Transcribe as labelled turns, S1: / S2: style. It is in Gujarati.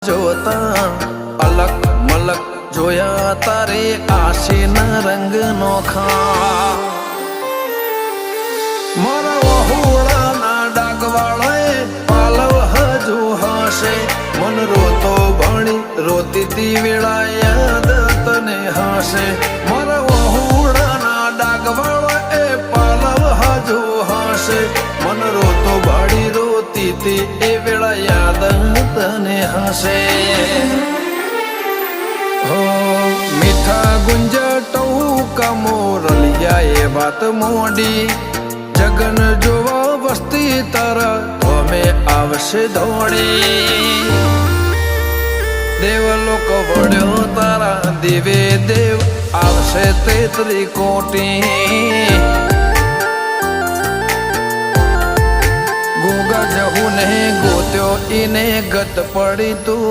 S1: જોતા અલક મલક જોયા તારે આશીના રંગ નોખા મારા વહુડાના ડાગવાળાએ પાલવ હજુ હશે મન રોતો ભણી રોતી તી વેળા યાદ તને હશે મારા વહુડાના ડાગવાળાએ પાલવ હજુ હશે મન રોતો ભાડી રોતી તી એ વેળા યાદ તને હશે હો મીઠા ગુંજટવું કમોરલિયા એ વાત મોડી જગન જોવા વસ્તી તારા અમે આવશે દોડી દેવલોક વળ્યો તારા દેવે દેવ આવશે 33 કોટી ગોગા જહુ ને ગોત્યો ઈને ગત પડી તું